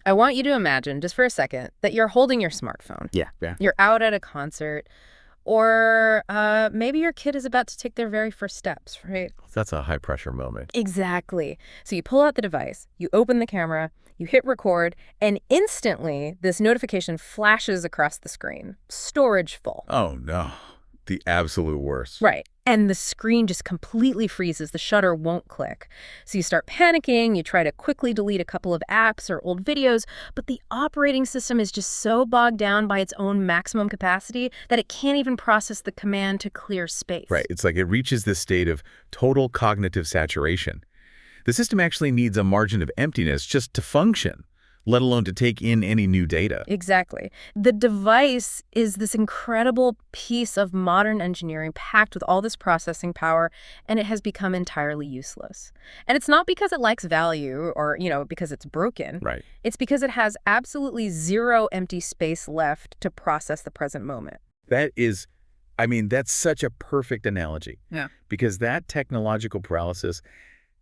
I want you to imagine, just for a second, that you're holding your smartphone. Yeah. You're out at a concert, or maybe your kid is about to take their very first steps, right? That's a high-pressure moment. Exactly. So you pull out the device, you open the camera, you hit record, and instantly this notification flashes across the screen. Storage full. Oh, no. The absolute worst. Right. And the screen just completely freezes. The shutter won't click. So you start panicking. You try to quickly delete a couple of apps or old videos, but the operating system is just so bogged down by its own maximum capacity that it can't even process the command to clear space. Right. It's like it reaches this state of total cognitive saturation. The system actually needs a margin of emptiness just to function, let alone to take in any new data. Exactly. The device is this incredible piece of modern engineering packed with all this processing power, and it has become entirely useless. And it's not because it lacks value or, because it's broken. Right. It's because it has absolutely zero empty space left to process the present moment. That's such a perfect analogy. Yeah. Because that technological paralysis,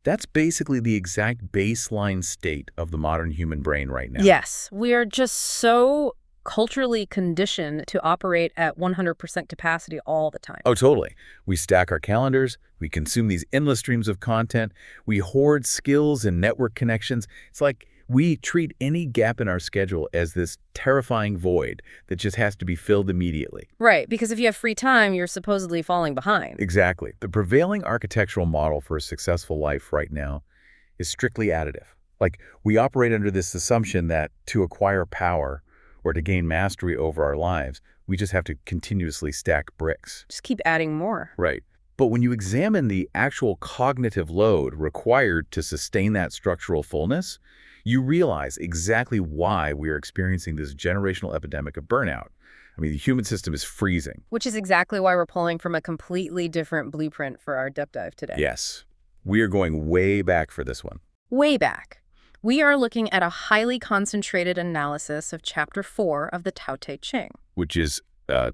that's basically the exact baseline state of the modern human brain right now. Yes. We are just so culturally conditioned to operate at 100% capacity all the time. Oh, totally. We stack our calendars. We consume these endless streams of content. We hoard skills and network connections. It's like we treat any gap in our schedule as this terrifying void that just has to be filled immediately. Right, because if you have free time, you're supposedly falling behind. Exactly. The prevailing architectural model for a successful life right now is strictly additive. Like, we operate under this assumption that to acquire power or to gain mastery over our lives, we just have to continuously stack bricks. Just keep adding more. Right. But when you examine the actual cognitive load required to sustain that structural fullness, you realize exactly why we are experiencing this generational epidemic of burnout. The human system is freezing. Which is exactly why we're pulling from a completely different blueprint for our deep dive today. Yes. We are going way back for this one. Way back. We are looking at a highly concentrated analysis of Chapter 4 of the Tao Te Ching. Which is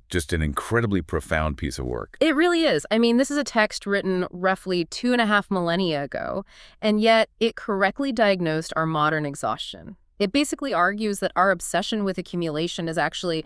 just an incredibly profound piece of work. It really is. This is a text written roughly 2.5 millennia ago, and yet it correctly diagnosed our modern exhaustion. It basically argues that our obsession with accumulation is actually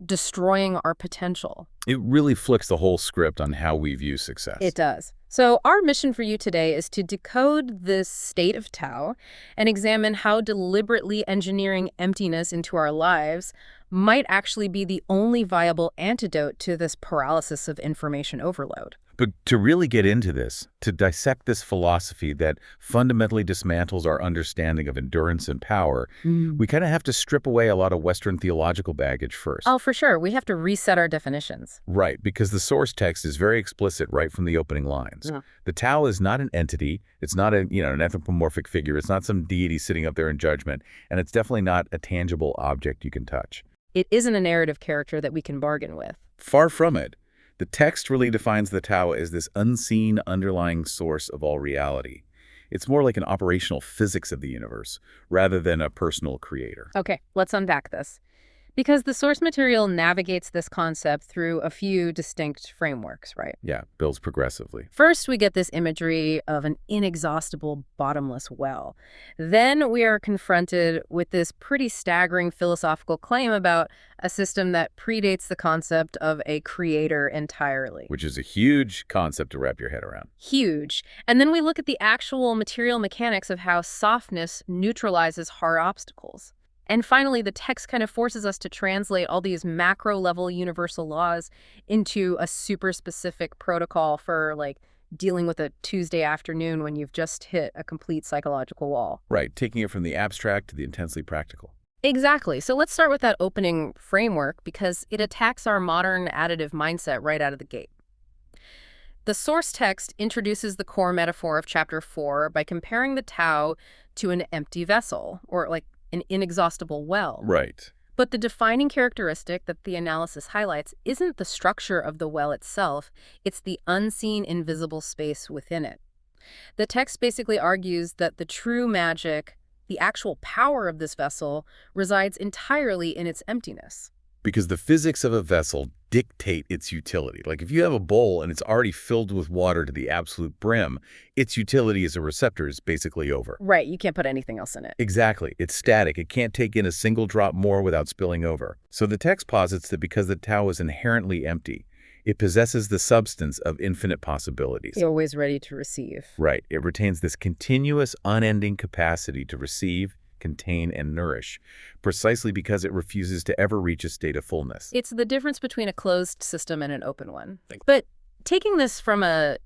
destroying our potential. It really flicks the whole script on how we view success. It does. So our mission for you today is to decode this state of Tao and examine how deliberately engineering emptiness into our lives might actually be the only viable antidote to this paralysis of information overload. But to really get into this, to dissect this philosophy that fundamentally dismantles our understanding of endurance and power, we kind of have to strip away a lot of Western theological baggage first. Oh, for sure. We have to reset our definitions. Right, because the source text is very explicit right from the opening lines. Yeah. The Tao is not an entity. It's not an anthropomorphic figure. It's not some deity sitting up there in judgment. And it's definitely not a tangible object you can touch. It isn't a narrative character that we can bargain with. Far from it. The text really defines the Tao as this unseen underlying source of all reality. It's more like an operational physics of the universe, rather than a personal creator. Okay, let's unpack this. Because the source material navigates this concept through a few distinct frameworks, right? Yeah, builds progressively. First, we get this imagery of an inexhaustible, bottomless well. Then we are confronted with this pretty staggering philosophical claim about a system that predates the concept of a creator entirely. Which is a huge concept to wrap your head around. Huge. And then we look at the actual material mechanics of how softness neutralizes hard obstacles. And finally, the text kind of forces us to translate all these macro-level universal laws into a super specific protocol for, dealing with a Tuesday afternoon when you've just hit a complete psychological wall. Right, taking it from the abstract to the intensely practical. Exactly. So let's start with that opening framework because it attacks our modern additive mindset right out of the gate. The source text introduces the core metaphor of Chapter 4 by comparing the Tao to an empty vessel, or an inexhaustible well. Right. But the defining characteristic that the analysis highlights isn't the structure of the well itself, it's the unseen, invisible space within it. The text basically argues that the true magic, the actual power of this vessel, resides entirely in its emptiness. because the physics of a vessel dictate its utility. Like if you have a bowl and it's already filled with water to the absolute brim, its utility as a receptor is basically over. Right, you can't put anything else in it. Exactly. It's static. It can't take in a single drop more without spilling over. So the text posits that because the Tao is inherently empty, it possesses the substance of infinite possibilities. You're always ready to receive. Right. It retains this continuous, unending capacity to receive, contain, and nourish, precisely because it refuses to ever reach a state of fullness. It's the difference between a closed system and an open one. But taking this from a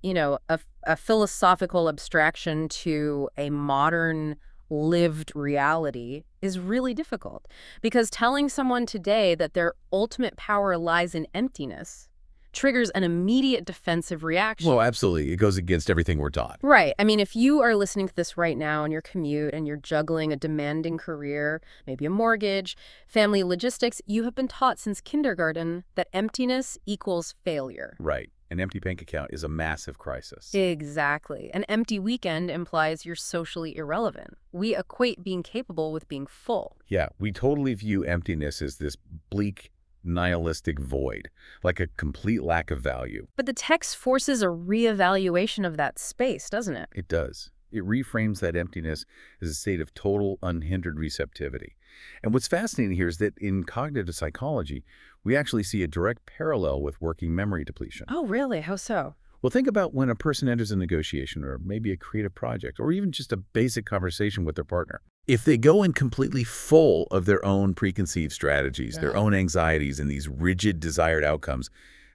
philosophical abstraction to a modern lived reality is really difficult, because telling someone today that their ultimate power lies in emptiness triggers an immediate defensive reaction. Well, absolutely. It goes against everything we're taught. Right. I mean, if you are listening to this right now on your commute and you're juggling a demanding career, maybe a mortgage, family logistics, you have been taught since kindergarten that emptiness equals failure. Right. An empty bank account is a massive crisis. Exactly. An empty weekend implies you're socially irrelevant. We equate being capable with being full. Yeah, we totally view emptiness as this bleak, nihilistic void, like a complete lack of value. But the text forces a reevaluation of that space, doesn't it? It does. It reframes that emptiness as a state of total, unhindered receptivity. And what's fascinating here is that in cognitive psychology, we actually see a direct parallel with working memory depletion. Oh, really? How so? Well, think about when a person enters a negotiation or maybe a creative project or even just a basic conversation with their partner. If they go in completely full of their own preconceived strategies, their own anxieties, and these rigid desired outcomes,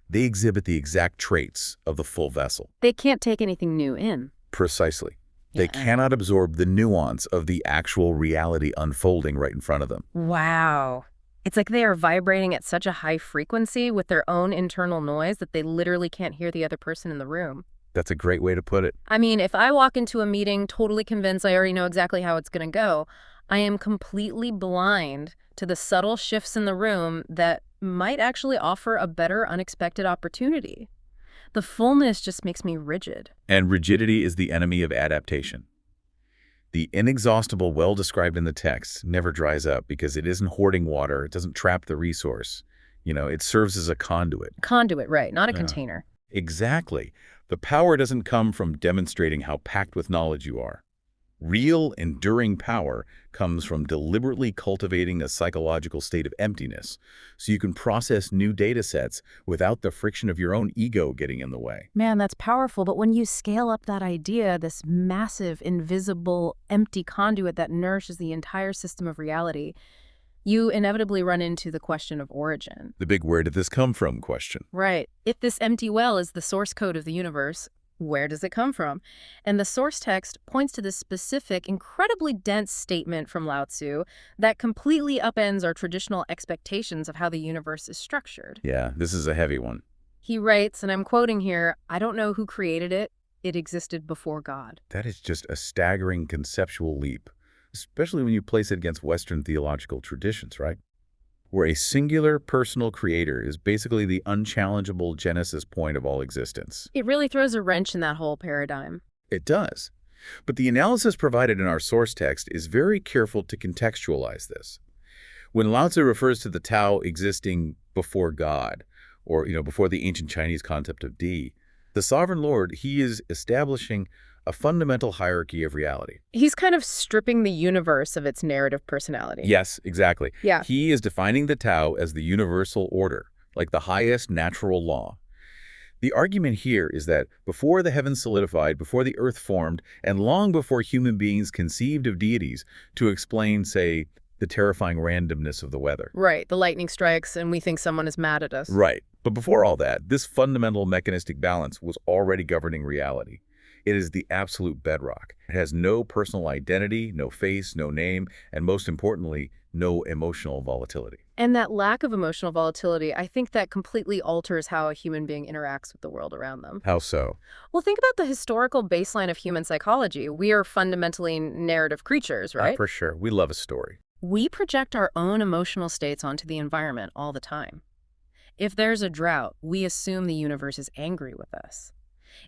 they exhibit the exact traits of the full vessel. They can't take anything new in. Precisely. They cannot absorb the nuance of the actual reality unfolding right in front of them. Wow. It's like they are vibrating at such a high frequency with their own internal noise that they literally can't hear the other person in the room. That's a great way to put it. I mean, if I walk into a meeting totally convinced I already know exactly how it's going to go, I am completely blind to the subtle shifts in the room that might actually offer a better unexpected opportunity. The fullness just makes me rigid. And rigidity is the enemy of adaptation. The inexhaustible well described in the text never dries up because it isn't hoarding water. It doesn't trap the resource. It serves as a conduit. Conduit, right, not a container. Exactly. The power doesn't come from demonstrating how packed with knowledge you are. Real, enduring power comes from deliberately cultivating a psychological state of emptiness so you can process new data sets without the friction of your own ego getting in the way. Man, that's powerful, but when you scale up that idea, this massive, invisible, empty conduit that nourishes the entire system of reality, you inevitably run into the question of origin. The big where did this come from question. Right. If this empty well is the source code of the universe, where does it come from? And the source text points to this specific, incredibly dense statement from Lao Tzu that completely upends our traditional expectations of how the universe is structured. Yeah, this is a heavy one. He writes, and I'm quoting here, "I don't know who created it. It existed before God." That is just a staggering conceptual leap, especially when you place it against Western theological traditions, right? Where a singular personal creator is basically the unchallengeable genesis point of all existence. It really throws a wrench in that whole paradigm. It does. But the analysis provided in our source text is very careful to contextualize this. When Lao Tzu refers to the Tao existing before God, or before the ancient Chinese concept of Di, the sovereign Lord, he is establishing a fundamental hierarchy of reality. He's kind of stripping the universe of its narrative personality. Yes, exactly. Yeah. He is defining the Tao as the universal order, like the highest natural law. The argument here is that before the heavens solidified, before the earth formed, and long before human beings conceived of deities to explain, say, the terrifying randomness of the weather. Right. The lightning strikes and we think someone is mad at us. Right. But before all that, this fundamental mechanistic balance was already governing reality. It is the absolute bedrock. It has no personal identity, no face, no name, and most importantly, no emotional volatility. And that lack of emotional volatility, I think that completely alters how a human being interacts with the world around them. How so? Well, think about the historical baseline of human psychology. We are fundamentally narrative creatures, right? For sure. We love a story. We project our own emotional states onto the environment all the time. If there's a drought, we assume the universe is angry with us.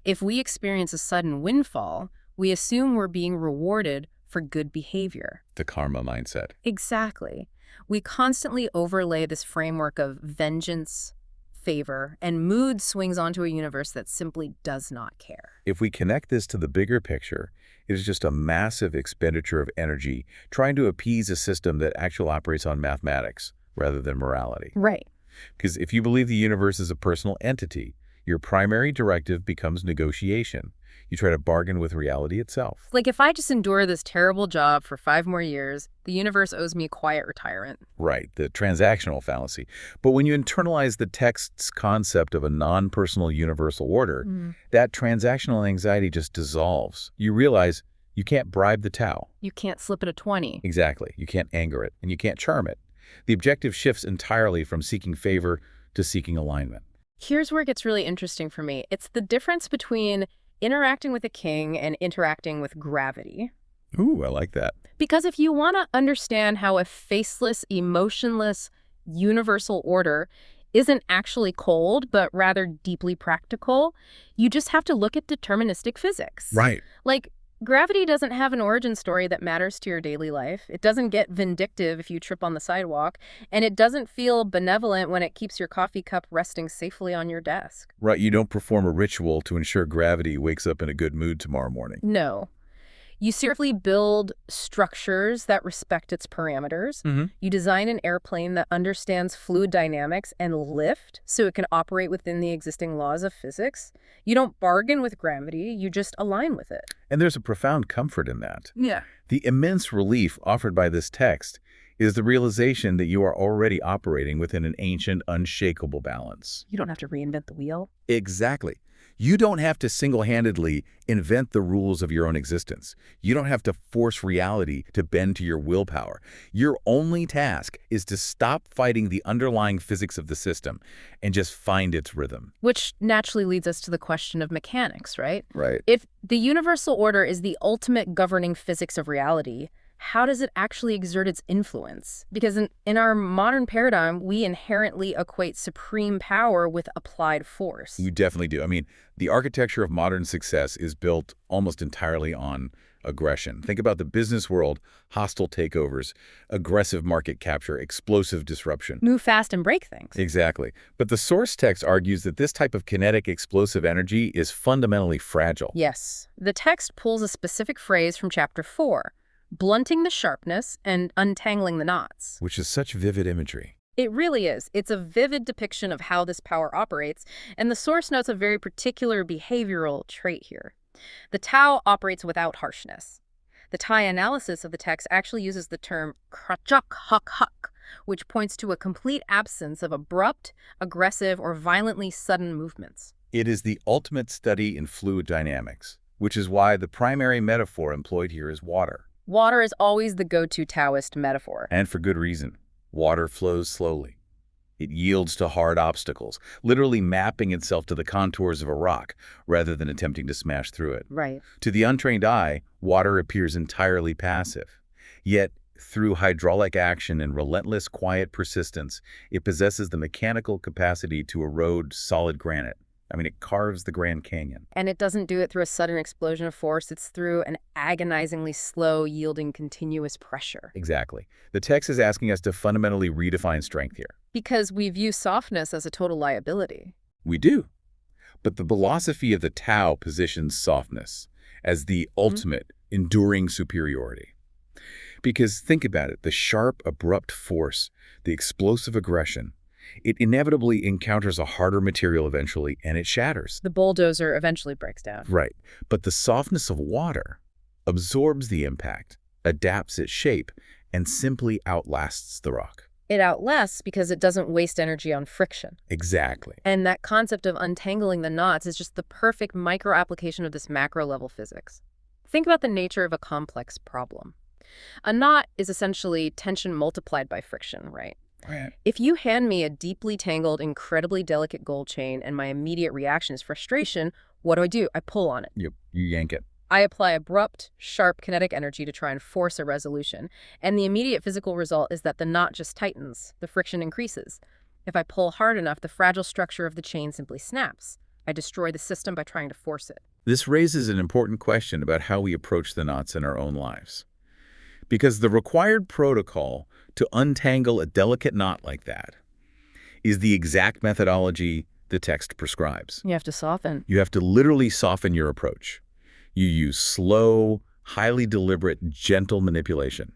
If we experience a sudden windfall, we assume we're being rewarded for good behavior. The karma mindset. Exactly. We constantly overlay this framework of vengeance, favor, and mood swings onto a universe that simply does not care. If we connect this to the bigger picture, it is just a massive expenditure of energy trying to appease a system that actually operates on mathematics rather than morality. Right. Because if you believe the universe is a personal entity, your primary directive becomes negotiation. You try to bargain with reality itself. Like if I just endure this terrible job for 5 more years, the universe owes me a quiet retirement. Right, the transactional fallacy. But when you internalize the text's concept of a non-personal universal order, that transactional anxiety just dissolves. You realize you can't bribe the Tao. You can't slip it a 20. Exactly. You can't anger it, and you can't charm it. The objective shifts entirely from seeking favor to seeking alignment. Here's where it gets really interesting for me. It's the difference between interacting with a king and interacting with gravity. Ooh, I like that. Because if you want to understand how a faceless, emotionless, universal order isn't actually cold, but rather deeply practical, you just have to look at deterministic physics. Right. Like, gravity doesn't have an origin story that matters to your daily life. It doesn't get vindictive if you trip on the sidewalk, and it doesn't feel benevolent when it keeps your coffee cup resting safely on your desk. Right, you don't perform a ritual to ensure gravity wakes up in a good mood tomorrow morning. No. You simply build structures that respect its parameters. You design an airplane that understands fluid dynamics and lift so it can operate within the existing laws of physics. You don't bargain with gravity, you just align with it. And there's a profound comfort in that. Yeah. The immense relief offered by this text is the realization that you are already operating within an ancient, unshakable balance. You don't have to reinvent the wheel. Exactly. You don't have to single-handedly invent the rules of your own existence. You don't have to force reality to bend to your willpower. Your only task is to stop fighting the underlying physics of the system and just find its rhythm. Which naturally leads us to the question of mechanics, right? Right. If the universal order is the ultimate governing physics of reality, how does it actually exert its influence? Because in our modern paradigm, we inherently equate supreme power with applied force. You definitely do. I mean, the architecture of modern success is built almost entirely on aggression. Think about the business world, hostile takeovers, aggressive market capture, explosive disruption. Move fast and break things. Exactly. But the source text argues that this type of kinetic explosive energy is fundamentally fragile. Yes. The text pulls a specific phrase from chapter 4. Blunting the sharpness and untangling the knots. Which is such vivid imagery. It really is. It's a vivid depiction of how this power operates, and the source notes a very particular behavioral trait here. The Tao operates without harshness. The Thai analysis of the text actually uses the term krachak huk huk, which points to a complete absence of abrupt, aggressive, or violently sudden movements. It is the ultimate study in fluid dynamics, which is why the primary metaphor employed here is water. Water is always the go-to Taoist metaphor. And for good reason. Water flows slowly. It yields to hard obstacles, literally mapping itself to the contours of a rock rather than attempting to smash through it. Right. To the untrained eye, water appears entirely passive. Yet, through hydraulic action and relentless quiet persistence, it possesses the mechanical capacity to erode solid granite. I mean, it carves the Grand Canyon. And it doesn't do it through a sudden explosion of force. It's through an agonizingly slow, yielding, continuous pressure. Exactly. The text is asking us to fundamentally redefine strength here. Because we view softness as a total liability. We do. But the philosophy of the Tao positions softness as the ultimate, enduring superiority. Because think about it, the sharp, abrupt force, the explosive aggression, it inevitably encounters a harder material eventually, and it shatters. The bulldozer eventually breaks down. Right. But the softness of water absorbs the impact, adapts its shape, and simply outlasts the rock. It outlasts because it doesn't waste energy on friction. Exactly. And that concept of untangling the knots is just the perfect micro-application of this macro-level physics. Think about the nature of a complex problem. A knot is essentially tension multiplied by friction, right? Right. If you hand me a deeply tangled, incredibly delicate gold chain and my immediate reaction is frustration, what do? I pull on it. You yank it. I apply abrupt, sharp kinetic energy to try and force a resolution, and the immediate physical result is that the knot just tightens, the friction increases. If I pull hard enough, the fragile structure of the chain simply snaps. I destroy the system by trying to force it. This raises an important question about how we approach the knots in our own lives. Because the required protocol to untangle a delicate knot like that is the exact methodology the text prescribes. You have to soften. You have to literally soften your approach. You use slow, highly deliberate, gentle manipulation.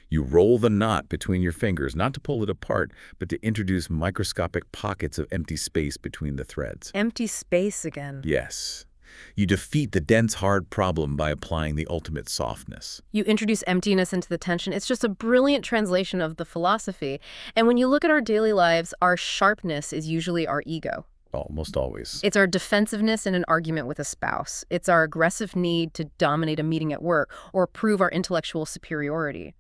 You roll the knot between your fingers, not to pull it apart, but to introduce microscopic pockets of empty space between the threads. Empty space again. Yes. You defeat the dense, hard problem by applying the ultimate softness. You introduce emptiness into the tension. It's just a brilliant translation of the philosophy. And when you look at our daily lives, our sharpness is usually our ego. Almost always. It's our defensiveness in an argument with a spouse. It's our aggressive need to dominate a meeting at work or prove our intellectual superiority.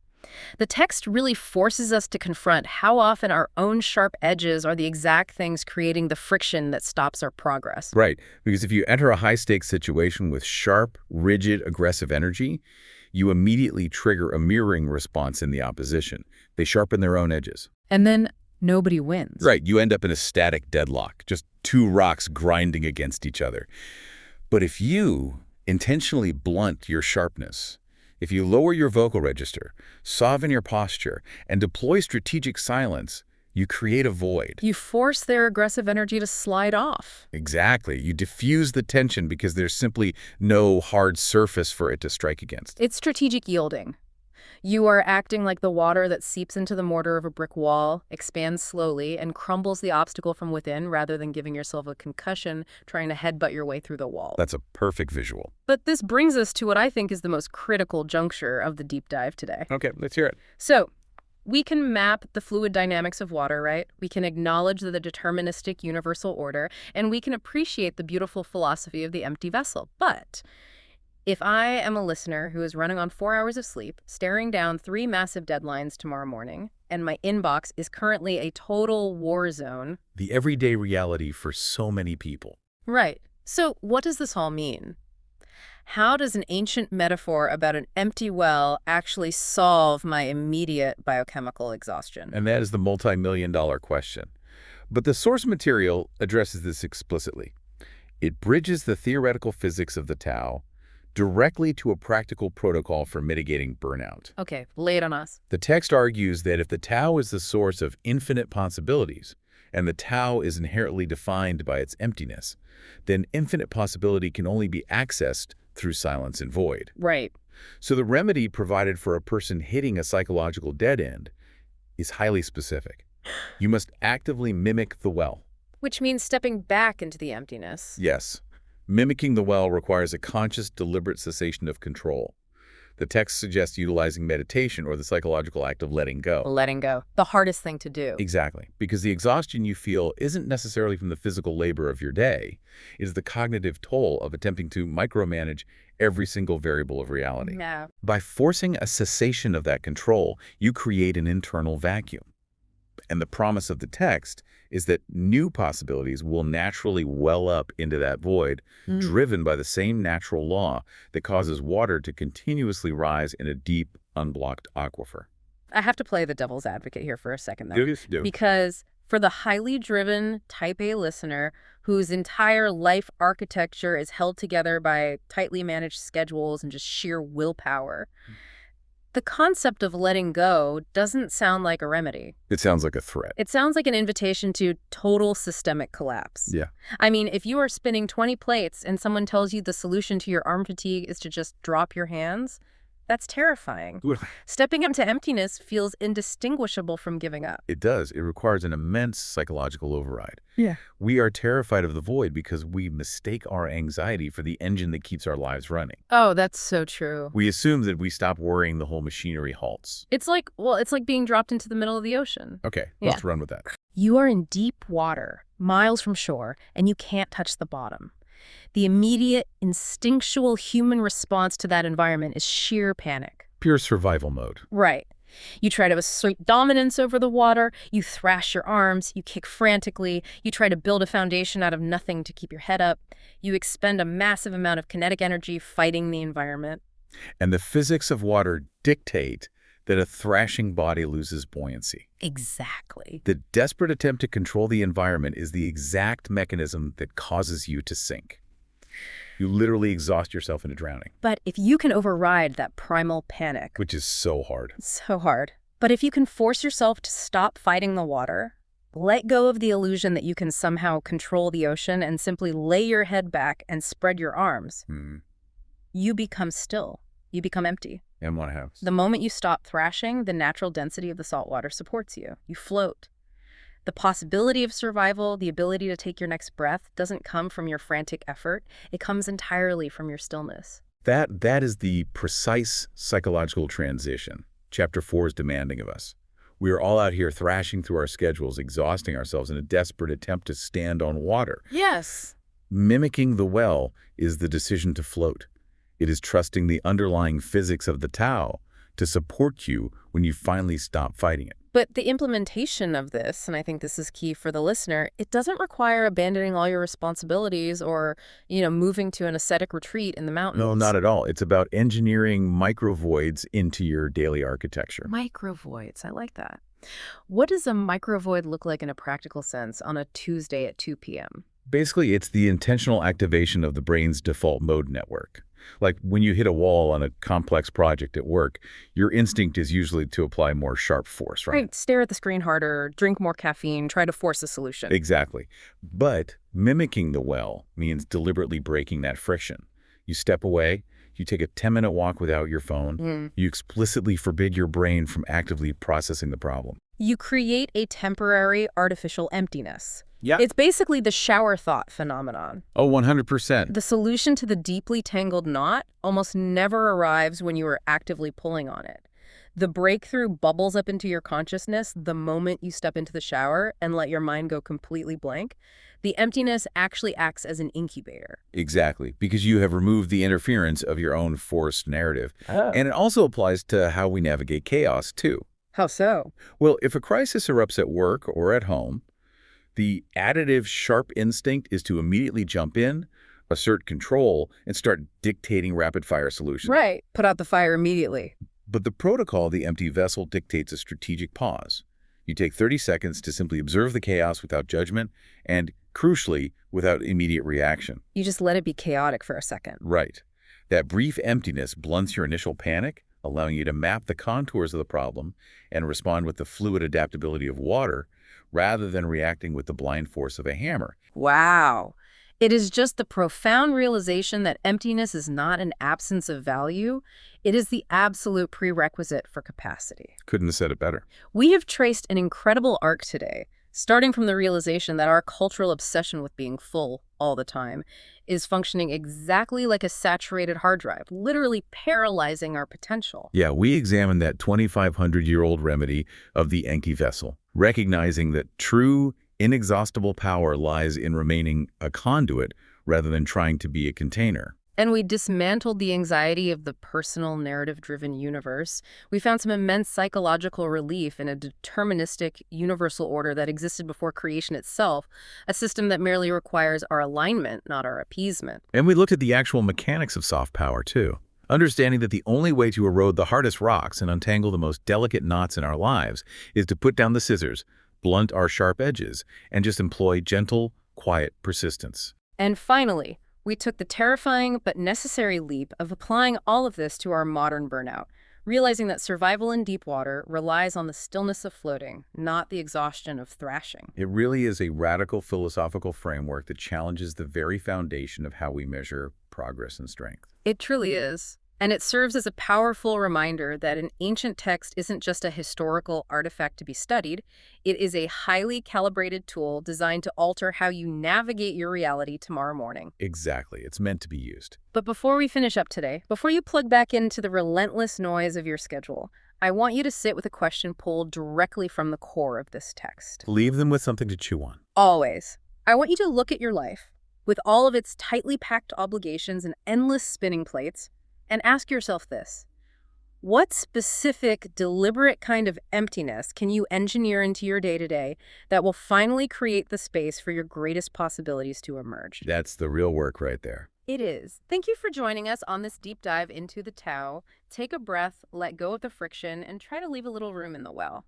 The text really forces us to confront how often our own sharp edges are the exact things creating the friction that stops our progress. Right, because if you enter a high-stakes situation with sharp, rigid, aggressive energy, you immediately trigger a mirroring response in the opposition. They sharpen their own edges. And then nobody wins. Right, you end up in a static deadlock, just two rocks grinding against each other. But if you intentionally blunt your sharpness, if you lower your vocal register, soften your posture, and deploy strategic silence, you create a void. You force their aggressive energy to slide off. Exactly. You diffuse the tension because there's simply no hard surface for it to strike against. It's strategic yielding. You are acting like the water that seeps into the mortar of a brick wall, expands slowly, and crumbles the obstacle from within rather than giving yourself a concussion trying to headbutt your way through the wall. That's a perfect visual. But this brings us to what I think is the most critical juncture of the deep dive today. Okay, let's hear it. So, we can map the fluid dynamics of water, right? We can acknowledge the deterministic universal order, and we can appreciate the beautiful philosophy of the empty vessel. But if I am a listener who is running on 4 hours of sleep, staring down 3 massive deadlines tomorrow morning, and my inbox is currently a total war zone. The everyday reality for so many people. Right. So what does this all mean? How does an ancient metaphor about an empty well actually solve my immediate biochemical exhaustion? And that is the multi-million-dollar question. But the source material addresses this explicitly. It bridges the theoretical physics of the Tao directly to a practical protocol for mitigating burnout. Okay, lay it on us. The text argues that if the Tao is the source of infinite possibilities, and the Tao is inherently defined by its emptiness, then infinite possibility can only be accessed through silence and void. Right. So the remedy provided for a person hitting a psychological dead end is highly specific. You must actively mimic the well. Which means stepping back into the emptiness. Yes. Mimicking the well requires a conscious, deliberate cessation of control. The text suggests utilizing meditation or the psychological act of letting go. Letting go. The hardest thing to do. Exactly. Because the exhaustion you feel isn't necessarily from the physical labor of your day. It is the cognitive toll of attempting to micromanage every single variable of reality. Yeah. By forcing a cessation of that control, you create an internal vacuum. And the promise of the text is that new possibilities will naturally well up into that void, driven by the same natural law that causes water to continuously rise in a deep, unblocked aquifer. I have to play the devil's advocate here for a second, though. Because for the highly driven Type A listener whose entire life architecture is held together by tightly managed schedules and just sheer willpower, the concept of letting go doesn't sound like a remedy. It sounds like a threat. It sounds like an invitation to total systemic collapse. Yeah. I mean, if you are spinning 20 plates and someone tells you the solution to your arm fatigue is to just drop your hands, that's terrifying. Stepping into emptiness feels indistinguishable from giving up. It does. It requires an immense psychological override. Yeah. We are terrified of the void because we mistake our anxiety for the engine that keeps our lives running. Oh, that's so true. We assume that we stop worrying, the whole machinery halts. It's like being dropped into the middle of the ocean. Okay, Yeah. let's run with that. You are in deep water, miles from shore, and you can't touch the bottom. The immediate, instinctual human response to that environment is sheer panic. Pure survival mode. Right. You try to assert dominance over the water, you thrash your arms, you kick frantically, you try to build a foundation out of nothing to keep your head up. You expend a massive amount of kinetic energy fighting the environment. And the physics of water dictate that a thrashing body loses buoyancy. Exactly. The desperate attempt to control the environment is the exact mechanism that causes you to sink. You literally exhaust yourself into drowning, But if you can override that primal panic, which is so hard. so hard. But if you can force yourself to stop fighting the water, let go of the illusion that you can somehow control the ocean and simply lay your head back and spread your arms, you become still. You become empty. And one house. The moment you stop thrashing, the natural density of the salt water supports you. You float. The possibility of survival, the ability to take your next breath, doesn't come from your frantic effort. It comes entirely from your stillness. That is the precise psychological transition Chapter 4 is demanding of us. We are all out here thrashing through our schedules, exhausting ourselves in a desperate attempt to stand on water. Yes. Mimicking the well is the decision to float. It is trusting the underlying physics of the Tao to support you when you finally stop fighting it. But the implementation of this, and I think this is key for the listener, it doesn't require abandoning all your responsibilities or, moving to an ascetic retreat in the mountains. No, not at all. It's about engineering microvoids into your daily architecture. Microvoids, I like that. What does a microvoid look like in a practical sense on a Tuesday at 2 p.m.? Basically, it's the intentional activation of the brain's default mode network. Like when you hit a wall on a complex project at work, your instinct is usually to apply more sharp force, right? Right, stare at the screen harder, drink more caffeine, try to force a solution. Exactly. But mimicking the well means deliberately breaking that friction. You step away, you take a 10-minute walk without your phone, you explicitly forbid your brain from actively processing the problem. You create a temporary artificial emptiness. Yeah. It's basically the shower thought phenomenon. Oh, 100%. The solution to the deeply tangled knot almost never arrives when you are actively pulling on it. The breakthrough bubbles up into your consciousness the moment you step into the shower and let your mind go completely blank. The emptiness actually acts as an incubator. Exactly, because you have removed the interference of your own forced narrative. And it also applies to how we navigate chaos, too. How so? Well, if a crisis erupts at work or at home, the additive sharp instinct is to immediately jump in, assert control, and start dictating rapid-fire solutions. Right. Put out the fire immediately. But the protocol of the empty vessel dictates a strategic pause. You take 30 seconds to simply observe the chaos without judgment and, crucially, without immediate reaction. You just let it be chaotic for a second. Right. That brief emptiness blunts your initial panic, allowing you to map the contours of the problem and respond with the fluid adaptability of water, rather than reacting with the blind force of a hammer. Wow. It is just the profound realization that emptiness is not an absence of value. It is the absolute prerequisite for capacity. Couldn't have said it better. We have traced an incredible arc today, starting from the realization that our cultural obsession with being full all the time is functioning exactly like a saturated hard drive, literally paralyzing our potential. Yeah, we examined that 2,500-year-old remedy of the empty vessel, recognizing that true, inexhaustible power lies in remaining a conduit rather than trying to be a container. And we dismantled the anxiety of the personal narrative-driven universe. We found some immense psychological relief in a deterministic universal order that existed before creation itself, a system that merely requires our alignment, not our appeasement. And we looked at the actual mechanics of soft power, too. Understanding that the only way to erode the hardest rocks and untangle the most delicate knots in our lives is to put down the scissors, blunt our sharp edges, and just employ gentle, quiet persistence. And finally, we took the terrifying but necessary leap of applying all of this to our modern burnout, realizing that survival in deep water relies on the stillness of floating, not the exhaustion of thrashing. It really is a radical philosophical framework that challenges the very foundation of how we measure progress and strength. It truly is. And it serves as a powerful reminder that an ancient text isn't just a historical artifact to be studied. It is a highly calibrated tool designed to alter how you navigate your reality tomorrow morning. Exactly. It's meant to be used. But before we finish up today, before you plug back into the relentless noise of your schedule, I want you to sit with a question pulled directly from the core of this text. Leave them with something to chew on. Always. I want you to look at your life, with all of its tightly packed obligations and endless spinning plates, and ask yourself this: what specific, deliberate kind of emptiness can you engineer into your day-to-day that will finally create the space for your greatest possibilities to emerge? That's the real work right there. It is. Thank you for joining us on this deep dive into the Tao. Take a breath, let go of the friction, and try to leave a little room in the well.